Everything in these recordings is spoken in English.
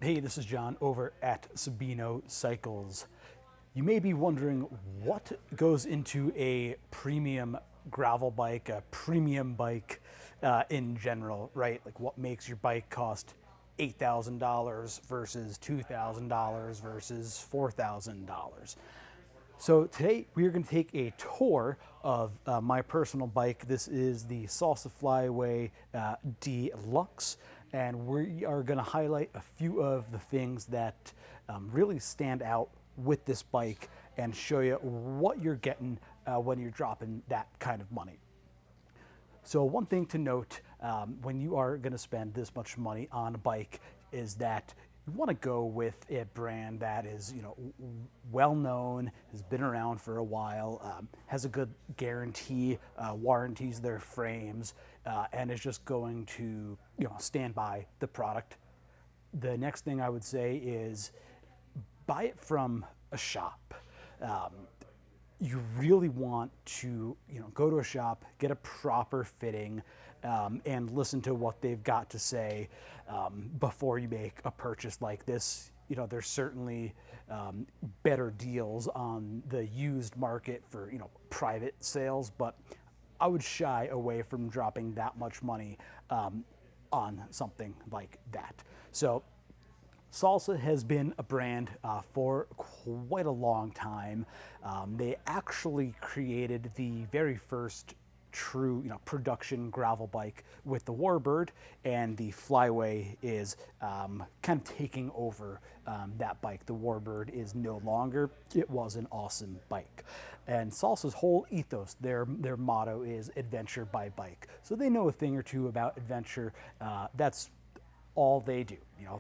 Hey, this is John over at Sabino Cycles. You may be wondering what goes into a premium gravel bike, a premium bike in general, right? Like what makes your bike cost $8,000 versus $2,000 versus $4,000. So today we are going to take a tour of my personal bike. This is the Salsa Flyway Deluxe, and we are going to highlight a few of the things that really stand out with this bike and show you what you're getting when you're dropping that kind of money. So one thing to note when you are going to spend this much money on a bike is that you want to go with a brand that is, well known, has been around for a while, has a good guarantee, warranties their frames, and is just going to, stand by the product. The next thing I would say is buy it from a shop. You really want to, go to a shop, get a proper fitting, and listen to what they've got to say before you make a purchase like this. There's certainly better deals on the used market for, private sales, but I would shy away from dropping that much money on something like that. So Salsa has been a brand for quite a long time. They actually created the very first true, production gravel bike with the Warbird, and the Flyway is kind of taking over that bike. The Warbird is no longer. It was an awesome bike. And Salsa's whole ethos, their motto is adventure by bike. So they know a thing or two about adventure. That's all they do.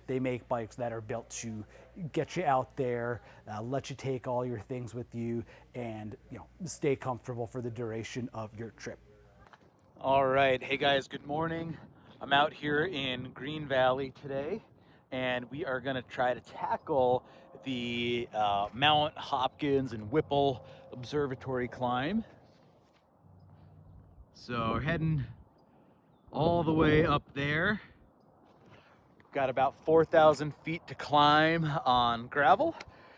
They make bikes that are built to get you out there, let you take all your things with you, and stay comfortable for the duration of your trip. All right, hey guys, good morning. I'm out here in Green Valley today, and we are going to try to tackle the Mount Hopkins and Whipple Observatory climb. So we're heading all the way up there. Got about 4,000 feet to climb on gravel,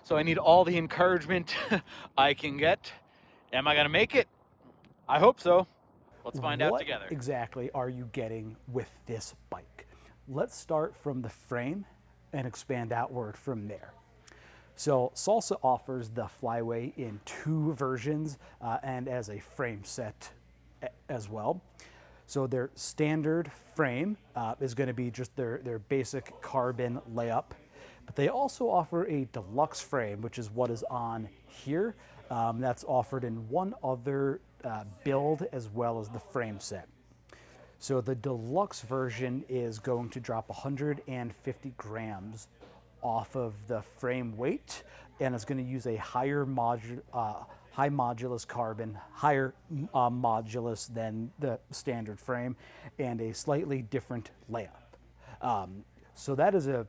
so I need all the encouragement I can get. Am I gonna make it? I hope so. Let's find out together. What exactly are you getting with this bike? Let's start from the frame and expand outward from there. So Salsa offers the Flyway in two versions and as a frame set as well. So their standard frame is going to be just their basic carbon layup, but they also offer a deluxe frame, which is what is on here. That's offered in one other build as well as the frame set. So the deluxe version is going to drop 150 grams off of the frame weight, and it's going to use a higher high modulus carbon, higher modulus than the standard frame, and a slightly different layup. So that is a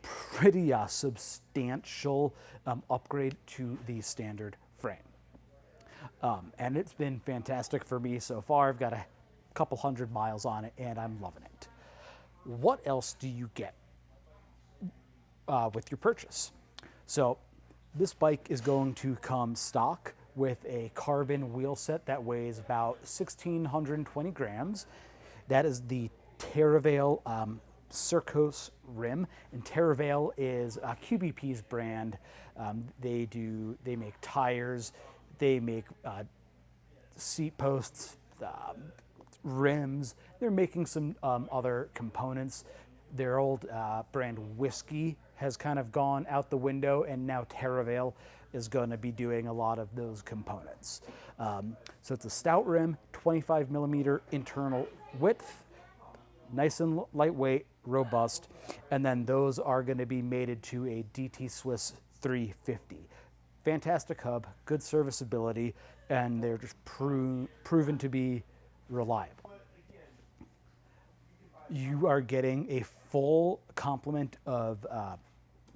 pretty substantial upgrade to the standard frame. And it's been fantastic for me so far. I've got a couple hundred miles on it, and I'm loving it. What else do you get with your purchase? So this bike is going to come stock with a carbon wheel set that weighs about 1,620 grams. That is the Terravale Circos rim, and Terravale is QBP's brand. They make tires, they make seat posts, rims. They're making some other components. Their old brand Whiskey has kind of gone out the window, and now Terravale is going to be doing a lot of those components. So it's a stout rim, 25 millimeter internal width, nice and lightweight, robust, and then those are going to be mated to a DT Swiss 350. Fantastic hub, good serviceability, and they're just proven to be reliable. You are getting a full complement of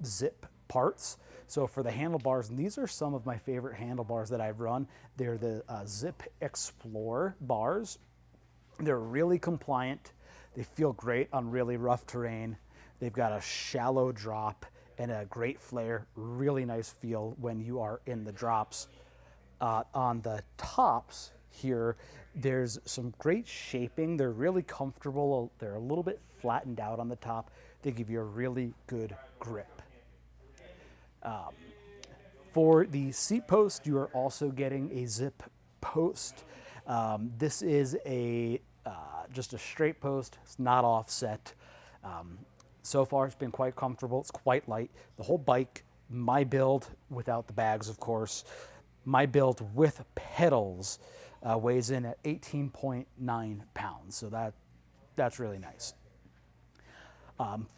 zip parts. So for the handlebars, and these are some of my favorite handlebars that I've run, they're the Zip Explore bars. They're really compliant. They feel great on really rough terrain. They've got a shallow drop and a great flare, really nice feel when you are in the drops. On the tops here, there's some great shaping. They're really comfortable. They're a little bit flattened out on the top. They give you a really good grip. For the seat post, you are also getting a zip post. This is just a straight post. It's not offset. So far, it's been quite comfortable. It's quite light. The whole bike, my build, without the bags, of course, my build with pedals weighs in at 18.9 pounds. So that's really nice.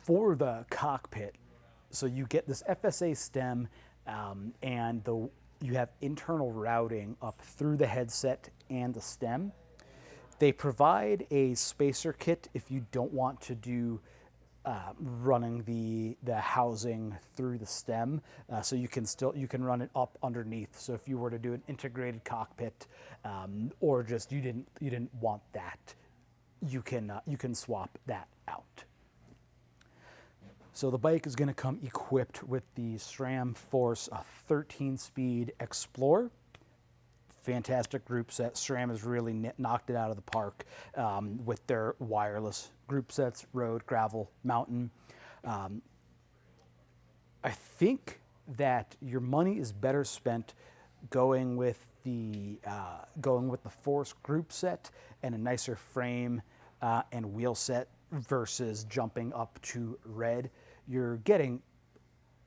For the cockpit, so you get this FSA stem, and you have internal routing up through the headset and the stem. They provide a spacer kit if you don't want to do running the housing through the stem, so you can run it up underneath. So if you were to do an integrated cockpit, or just you didn't want that, you can swap that out. So the bike is going to come equipped with the SRAM Force 13-speed Explorer. Fantastic group set. SRAM has really knocked it out of the park with their wireless group sets, road, gravel, mountain. I think that your money is better spent going with the Force group set and a nicer frame and wheel set versus jumping up to Red. You're getting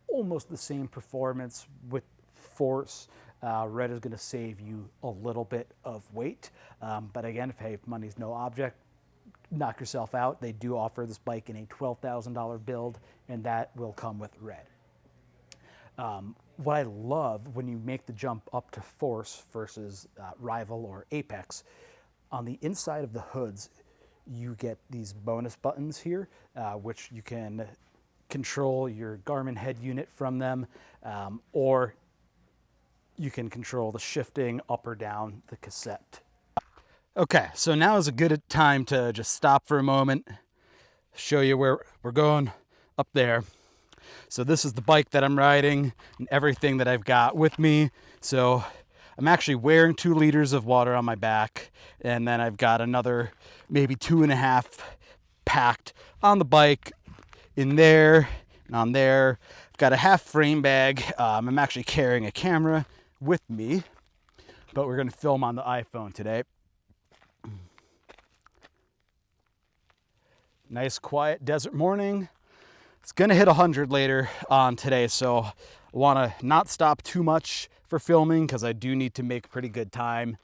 almost the same performance with Force. Red is going to save you a little bit of weight. But again, if money's no object, knock yourself out. They do offer this bike in a $12,000 build, and that will come with Red. What I love when you make the jump up to Force versus Rival or Apex, on the inside of the hoods, you get these bonus buttons here, which you can control your Garmin head unit from them, or you can control the shifting up or down the cassette. Okay, so now is a good time to just stop for a moment, show you where we're going up there. So this is the bike that I'm riding and everything that I've got with me. So I'm actually wearing 2 liters of water on my back, and then I've got another maybe 2.5 packed on the bike, in there and on there. I've got a half frame bag. I'm actually carrying a camera with me, but we're going to film on the iPhone today. Nice quiet desert morning. It's going to hit 100 later on today, so I want to not stop too much for filming because I do need to make pretty good time.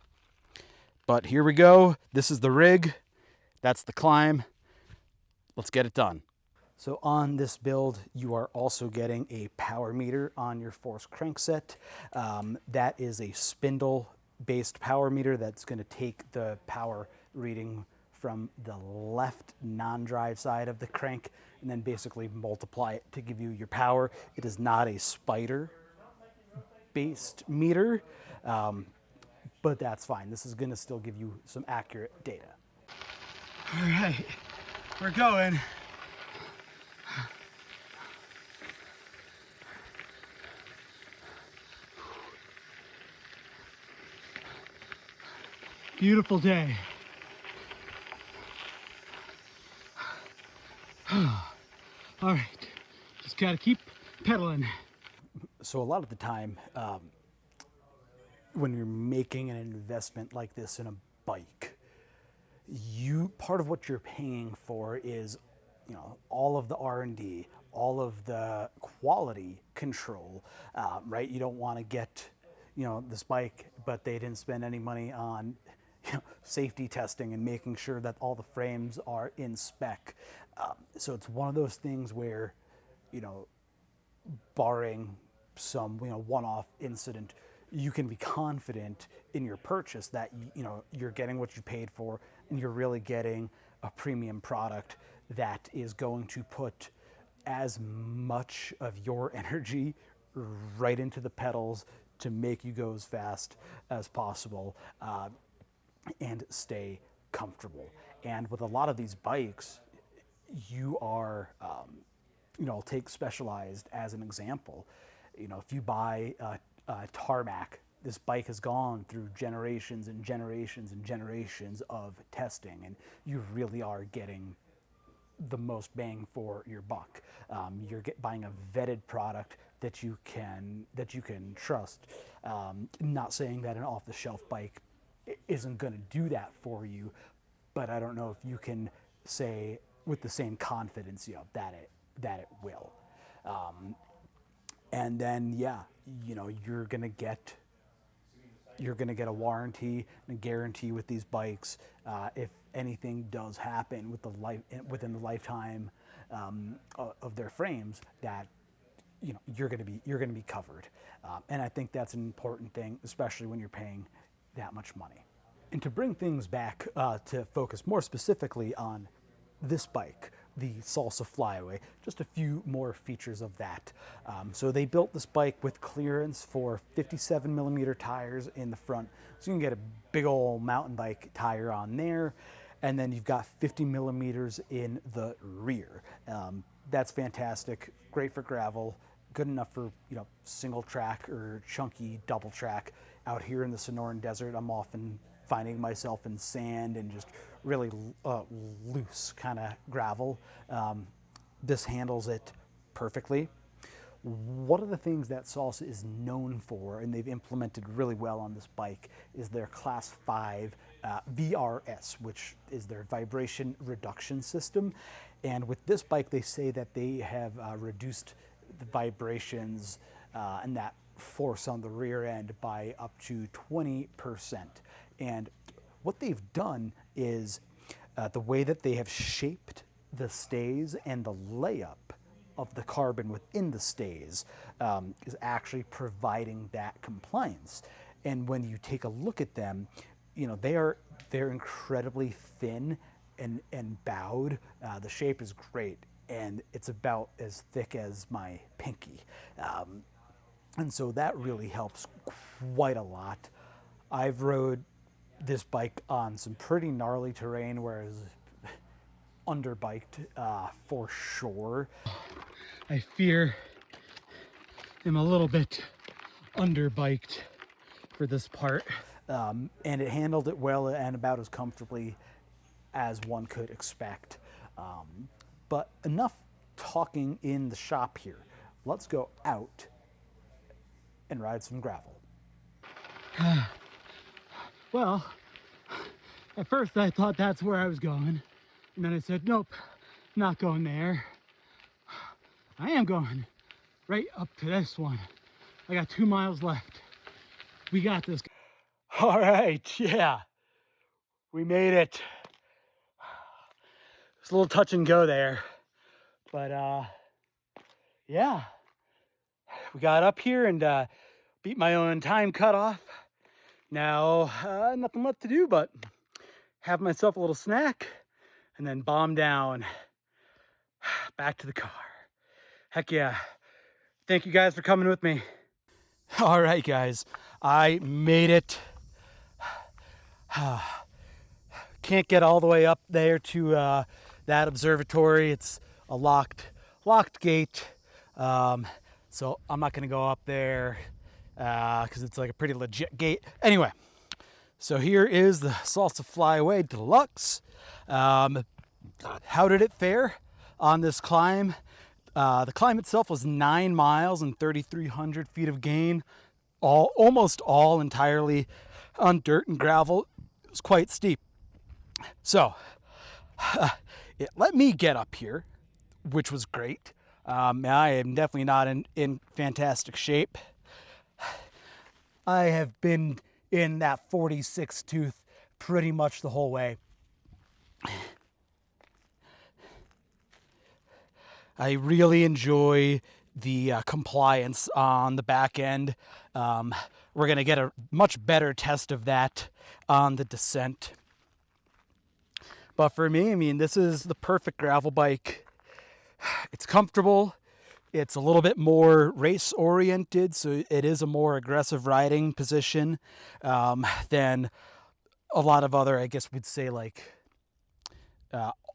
But here we go. This is the rig. That's the climb. Let's get it done. So on this build, you are also getting a power meter on your Force crankset. That is a spindle-based power meter that's going to take the power reading from the left non-drive side of the crank and then basically multiply it to give you your power. It is not a spider-based meter, but that's fine. This is going to still give you some accurate data. All right, we're going. Beautiful day. All right, just gotta keep pedaling. So a lot of the time, when you're making an investment like this in a bike, part of what you're paying for is, all of the R&D, all of the quality control, right? You don't want to get, this bike, but they didn't spend any money on safety testing and making sure that all the frames are in spec. So it's one of those things where, barring some, one-off incident, you can be confident in your purchase that, you're getting what you paid for and you're really getting a premium product that is going to put as much of your energy right into the pedals to make you go as fast as possible and stay comfortable. And with a lot of these bikes, you are I'll take Specialized as an example. If you buy a Tarmac, this bike has gone through generations and generations and generations of testing, and you really are getting the most bang for your buck. You're buying a vetted product that you can trust. Not saying that an off-the-shelf bike isn't going to do that for you, but I don't know if you can say with the same confidence, that it will. And then you're gonna get a warranty and a guarantee with these bikes. If anything does happen within the lifetime of their frames, that you're gonna be covered. And I think that's an important thing, especially when you're paying that much money. And to bring things back to focus more specifically on this bike, the Salsa Flyway, just a few more features of that. So they built this bike with clearance for 57 millimeter tires in the front. So you can get a big old mountain bike tire on there. And then you've got 50 millimeters in the rear. That's fantastic, great for gravel, good enough for single track or chunky double track. Out here in the Sonoran Desert, I'm often finding myself in sand and just really loose kind of gravel. This handles it perfectly. One of the things that Salsa is known for, and they've implemented really well on this bike, is their Class 5 VRS, which is their vibration reduction system. And with this bike, they say that they have reduced the vibrations and that force on the rear end by up to 20%. And what they've done is the way that they have shaped the stays and the layup of the carbon within the stays is actually providing that compliance. And when you take a look at them, they're incredibly thin and bowed. The shape is great, and it's about as thick as my pinky. And so that really helps quite a lot. I've rode this bike on some pretty gnarly terrain, whereas underbiked for sure. I fear I'm a little bit underbiked for this part. And it handled it well and about as comfortably as one could expect. But enough talking in the shop here. Let's go out and ride some gravel. Well, at first I thought that's where I was going. And then I said, nope, not going there. I am going right up to this one. I got 2 miles left. We got this. All right, yeah, we made it. It's a little touch and go there, but yeah, we got up here and beat my own time cutoff. Now, nothing left to do but have myself a little snack and then bomb down back to the car. Heck yeah. Thank you guys for coming with me. All right, guys, I made it. Can't get all the way up there to that observatory. It's a locked gate. So I'm not gonna go up there because it's like a pretty legit gate. Anyway, so here is the Salsa Flyway Deluxe. How did it fare on this climb? The climb itself was 9 miles and 3,300 feet of gain, almost all entirely on dirt and gravel. It was quite steep. So it let me get up here, which was great. I am definitely not in fantastic shape. I have been in that 46 tooth pretty much the whole way. I really enjoy the compliance on the back end. We're going to get a much better test of that on the descent. But for me, I mean, this is the perfect gravel bike. It's comfortable. It's a little bit more race oriented, so it is a more aggressive riding position than a lot of other, I guess we'd say, like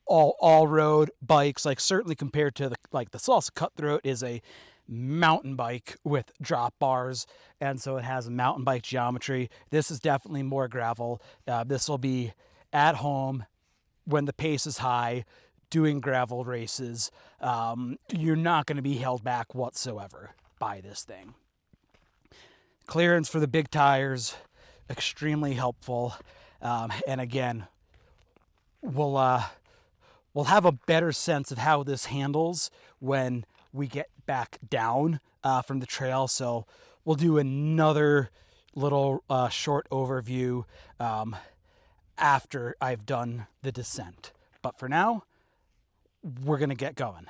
all road bikes, like certainly compared to the Salsa Cutthroat is a mountain bike with drop bars, and so it has a mountain bike geometry. This is definitely more gravel. This will be at home when the pace is high, doing gravel races. You're not going to be held back whatsoever by this thing. Clearance for the big tires, extremely helpful. And again, we'll have a better sense of how this handles when we get back down from the trail. So we'll do another little short overview after I've done the descent. But for now, we're going to get going.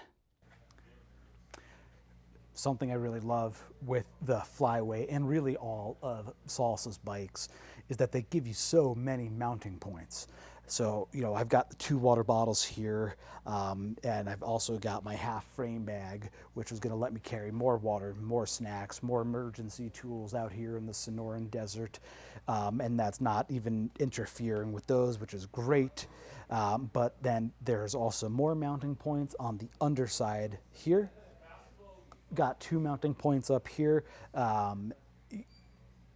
Something I really love with the Flyway and really all of Salsa's bikes is that they give you so many mounting points. So, I've got the 2 water bottles here, and I've also got my half frame bag, which is going to let me carry more water, more snacks, more emergency tools out here in the Sonoran Desert. And that's not even interfering with those, which is great. But then there's also more mounting points on the underside here. Got 2 mounting points up here,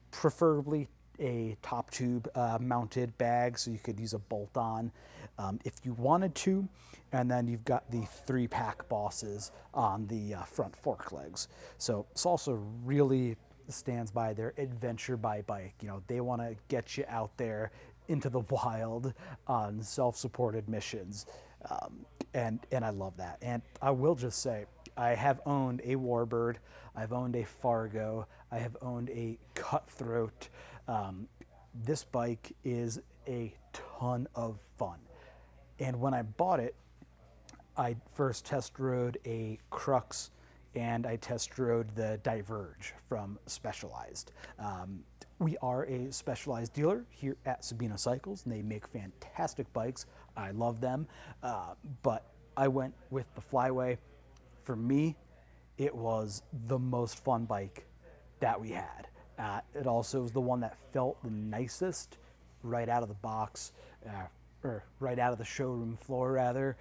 preferably a top tube mounted bag, so you could use a bolt on if you wanted to. And then you've got the 3-pack bosses on the front fork legs. So Salsa really stands by their adventure by bike. They want to get you out there into the wild on self-supported missions. And I love that. And I will just say, I have owned a Warbird, I've owned a Fargo, I have owned a Cutthroat. This bike is a ton of fun. And when I bought it, I first test rode a Crux and I test rode the Diverge from Specialized. We are a Specialized dealer here at Sabino Cycles, and they make fantastic bikes. I love them, but I went with the Flyway. For me, it was the most fun bike that we had. It also was the one that felt the nicest right out of the box, or right out of the showroom floor, rather.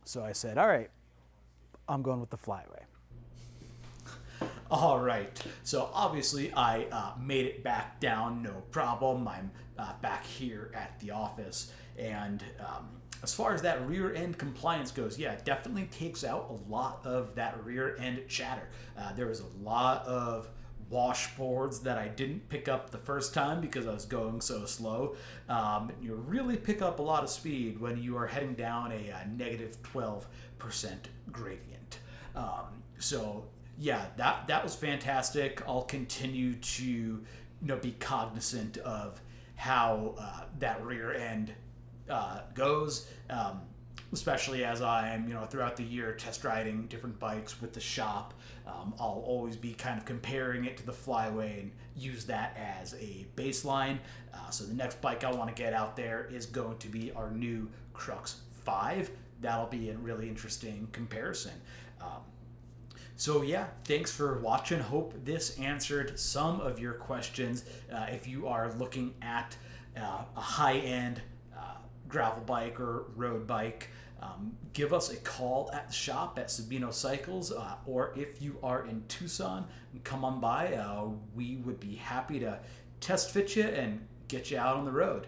So I said, all right, I'm going with the Flyway. All right, so obviously I made it back down, no problem. I'm back here at the office, and as far as that rear end compliance goes, yeah, it definitely takes out a lot of that rear end chatter. There was a lot of washboards that I didn't pick up the first time because I was going so slow. You really pick up a lot of speed when you are heading down a negative 12% gradient. So yeah, that was fantastic. I'll continue to be cognizant of how that rear end goes, especially as I'm throughout the year test riding different bikes with the shop. I'll always be kind of comparing it to the Flyway and use that as a baseline. So the next bike I want to get out there is going to be our new Crux 5. That'll be a really interesting comparison. So yeah, thanks for watching. Hope this answered some of your questions. If you are looking at a high-end gravel bike or road bike, give us a call at the shop at Sabino Cycles, or if you are in Tucson, come on by. We would be happy to test fit you and get you out on the road.